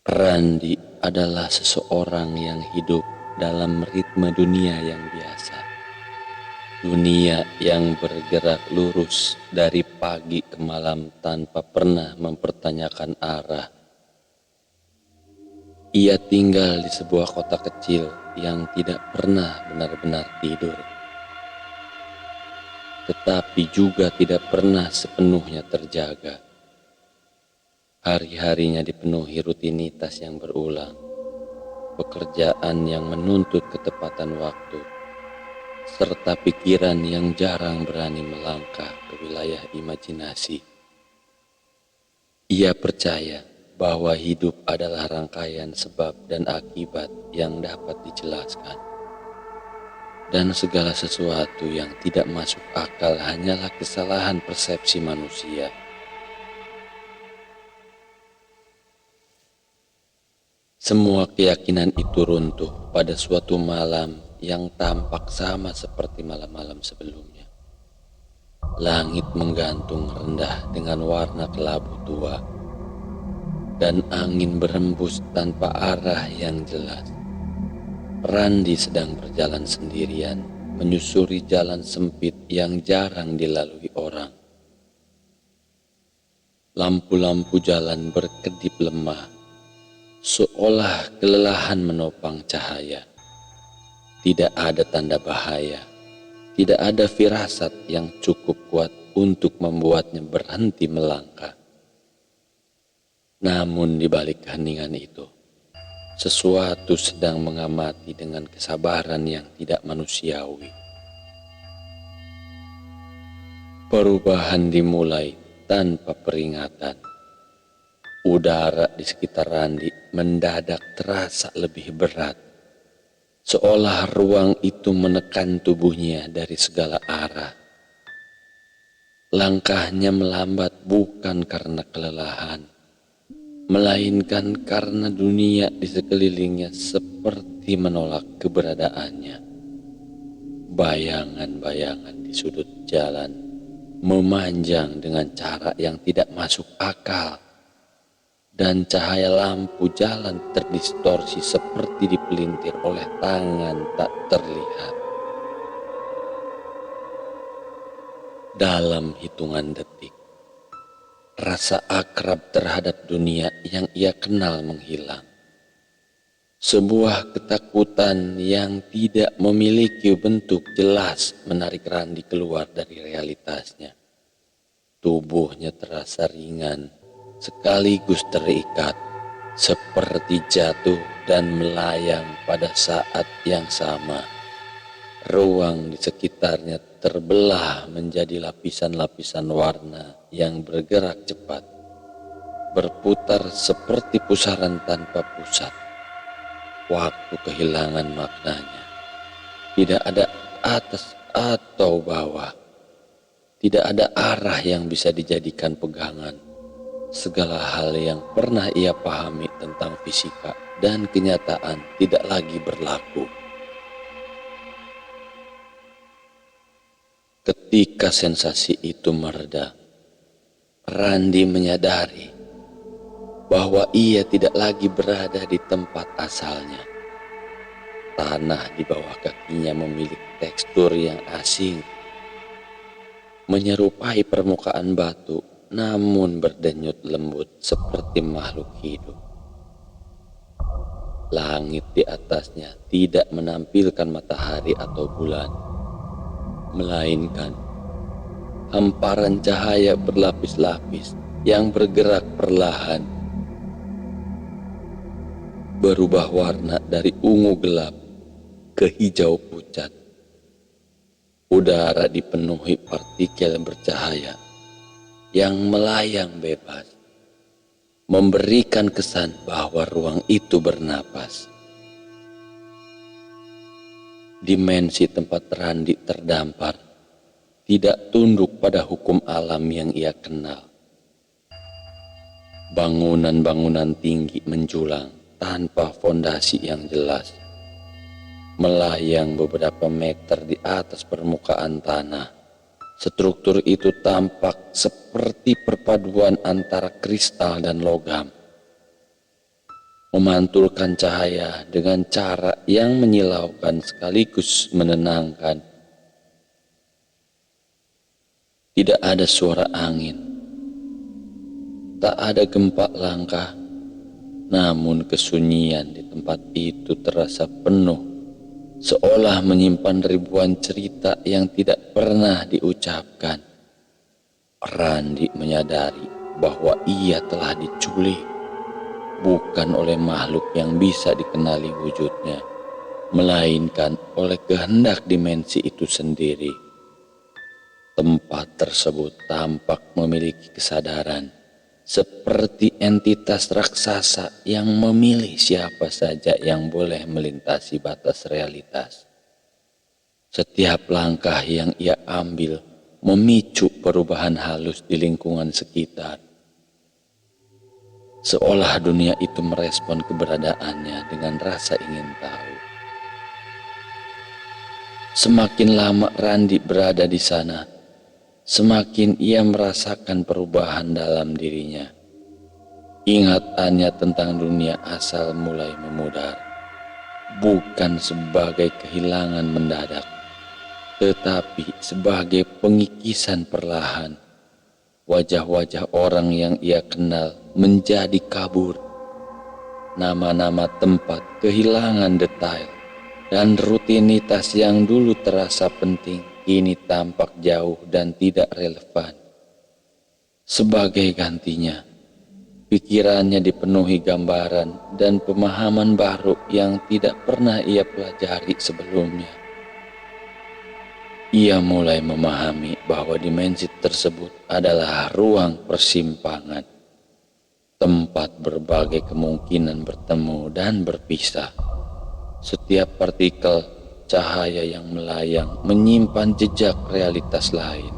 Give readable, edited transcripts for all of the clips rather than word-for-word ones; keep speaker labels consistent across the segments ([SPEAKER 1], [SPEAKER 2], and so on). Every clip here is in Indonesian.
[SPEAKER 1] Randi adalah seseorang yang hidup dalam ritme dunia yang biasa. Dunia yang bergerak lurus dari pagi ke malam tanpa pernah mempertanyakan arah. Ia tinggal di sebuah kota kecil yang tidak pernah benar-benar tidur, tetapi juga tidak pernah sepenuhnya terjaga. Hari-harinya dipenuhi rutinitas yang berulang, pekerjaan yang menuntut ketepatan waktu, serta pikiran yang jarang berani melangkah ke wilayah imajinasi. Ia percaya bahwa hidup adalah rangkaian sebab dan akibat yang dapat dijelaskan. Dan segala sesuatu yang tidak masuk akal hanyalah kesalahan persepsi manusia. Semua keyakinan itu runtuh pada suatu malam yang tampak sama seperti malam-malam sebelumnya. Langit menggantung rendah dengan warna kelabu tua, dan angin berembus tanpa arah yang jelas. Randi sedang berjalan sendirian, menyusuri jalan sempit yang jarang dilalui orang. Lampu-lampu jalan berkedip lemah, seolah kelelahan menopang cahaya. Tidak ada tanda bahaya, tidak ada firasat yang cukup kuat untuk membuatnya berhenti melangkah. Namun di balik keheningan itu, sesuatu sedang mengamati dengan kesabaran yang tidak manusiawi. Perubahan dimulai tanpa peringatan. Udara di sekitar Randi mendadak terasa lebih berat, seolah ruang itu menekan tubuhnya dari segala arah. Langkahnya melambat bukan karena kelelahan, melainkan karena dunia di sekelilingnya seperti menolak keberadaannya. Bayangan-bayangan di sudut jalan memanjang dengan cara yang tidak masuk akal, dan cahaya lampu jalan terdistorsi seperti dipelintir oleh tangan tak terlihat. Dalam hitungan detik, rasa akrab terhadap dunia yang ia kenal menghilang. Sebuah ketakutan yang tidak memiliki bentuk jelas menarik Randi keluar dari realitasnya. Tubuhnya terasa ringan, sekaligus terikat, seperti jatuh dan melayang pada saat yang sama. Ruang di sekitarnya terbelah menjadi lapisan-lapisan warna yang bergerak cepat, berputar seperti pusaran tanpa pusat. Waktu kehilangan maknanya. Tidak ada atas atau bawah. Tidak ada arah yang bisa dijadikan pegangan. Segala hal yang pernah ia pahami tentang fisika dan kenyataan tidak lagi berlaku. Ketika sensasi itu mereda, Randi menyadari bahwa ia tidak lagi berada di tempat asalnya. Tanah di bawah kakinya memiliki tekstur yang asing, menyerupai permukaan batu, namun berdenyut lembut seperti makhluk hidup. Langit di atasnya tidak menampilkan matahari atau bulan, melainkan hamparan cahaya berlapis-lapis yang bergerak perlahan, berubah warna dari ungu gelap ke hijau pucat. Udara dipenuhi partikel bercahaya yang melayang bebas, memberikan kesan bahwa ruang itu bernapas. Dimensi tempat Randi terdampar, tidak tunduk pada hukum alam yang ia kenal. Bangunan-bangunan tinggi menjulang tanpa fondasi yang jelas, melayang beberapa meter di atas permukaan tanah. Struktur itu tampak seperti perpaduan antara kristal dan logam. memantulkan cahaya dengan cara yang menyilaukan sekaligus menenangkan. Tidak ada suara angin, tak ada gempa langkah, namun kesunyian di tempat itu terasa penuh, seolah menyimpan ribuan cerita yang tidak pernah diucapkan. Randi menyadari bahwa ia telah diculik, bukan oleh makhluk yang bisa dikenali wujudnya, melainkan oleh kehendak dimensi itu sendiri. Tempat tersebut tampak memiliki kesadaran, seperti entitas raksasa yang memilih siapa saja yang boleh melintasi batas realitas. Setiap langkah yang ia ambil memicu perubahan halus di lingkungan sekitar, seolah dunia itu merespon keberadaannya dengan rasa ingin tahu. Semakin lama Randi berada di sana, semakin ia merasakan perubahan dalam dirinya. Ingatannya tentang dunia asal mulai memudar, bukan sebagai kehilangan mendadak, tetapi sebagai pengikisan perlahan. Wajah-wajah orang yang ia kenal menjadi kabur. Nama-nama tempat kehilangan detail, dan rutinitas yang dulu terasa penting kini tampak jauh dan tidak relevan. Sebagai gantinya, pikirannya dipenuhi gambaran dan pemahaman baru yang tidak pernah ia pelajari sebelumnya. Ia mulai memahami bahwa dimensi tersebut adalah ruang persimpangan, tempat berbagai kemungkinan bertemu dan berpisah. Setiap partikel cahaya yang melayang menyimpan jejak realitas lain.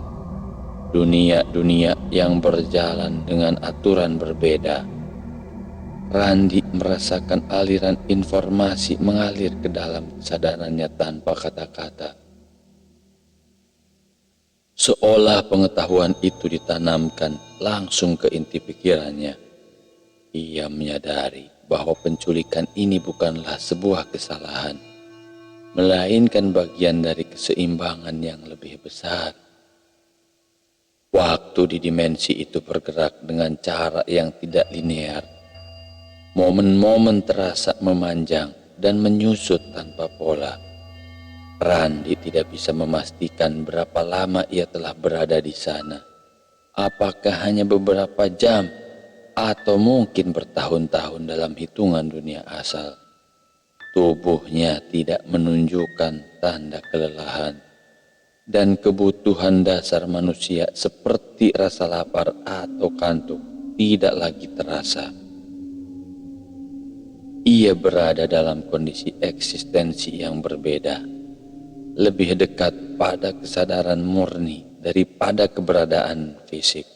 [SPEAKER 1] Dunia-dunia yang berjalan dengan aturan berbeda. Randi merasakan aliran informasi mengalir ke dalam kesadarannya tanpa kata-kata. Seolah pengetahuan itu ditanamkan langsung ke inti pikirannya. Ia menyadari bahwa penculikan ini bukanlah sebuah kesalahan, melainkan bagian dari keseimbangan yang lebih besar. Waktu di dimensi itu bergerak dengan cara yang tidak linear. Momen-momen terasa memanjang dan menyusut tanpa pola. Randi tidak bisa memastikan berapa lama ia telah berada di sana. Apakah hanya beberapa jam atau mungkin bertahun-tahun dalam hitungan dunia asal. Tubuhnya tidak menunjukkan tanda kelelahan, dan kebutuhan dasar manusia seperti rasa lapar atau kantuk tidak lagi terasa. Ia berada dalam kondisi eksistensi yang berbeda, lebih dekat pada kesadaran murni daripada keberadaan fisik.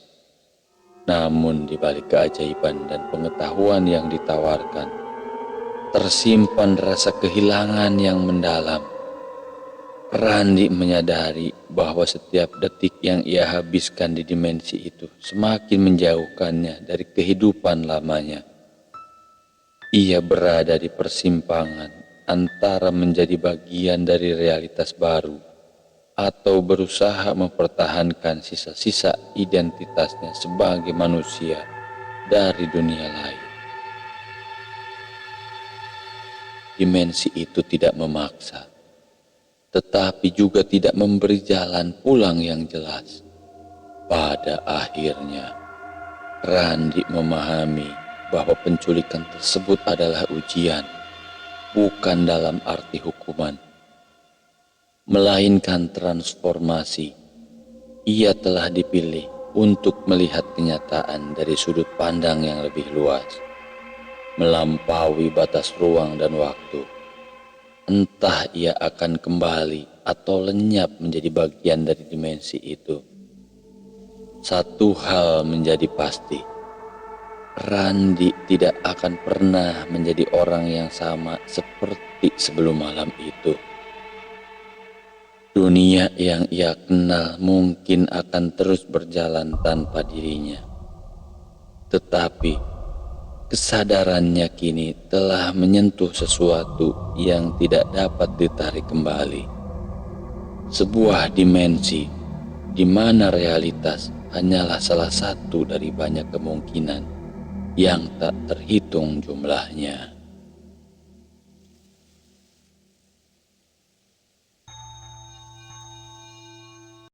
[SPEAKER 1] Namun di balik keajaiban dan pengetahuan yang ditawarkan, tersimpan rasa kehilangan yang mendalam. Randi menyadari bahwa setiap detik yang ia habiskan di dimensi itu semakin menjauhkannya dari kehidupan lamanya. Ia berada di persimpangan antara menjadi bagian dari realitas baru atau berusaha mempertahankan sisa-sisa identitasnya sebagai manusia dari dunia lain. Dimensi itu tidak memaksa, tetapi juga tidak memberi jalan pulang yang jelas. Pada akhirnya, Randi memahami bahwa penculikan tersebut adalah ujian, bukan dalam arti hukuman, melainkan transformasi. Ia telah dipilih untuk melihat kenyataan dari sudut pandang yang lebih luas, melampaui batas ruang dan waktu. Entah ia akan kembali atau lenyap menjadi bagian dari dimensi itu. Satu hal menjadi pasti, Randi tidak akan pernah menjadi orang yang sama seperti sebelum malam itu. Dunia yang ia kenal mungkin akan terus berjalan tanpa dirinya. Tetapi Kesadarannya kini telah menyentuh sesuatu yang tidak dapat ditarik kembali. Sebuah dimensi di mana realitas hanyalah salah satu dari banyak kemungkinan yang tak terhitung jumlahnya.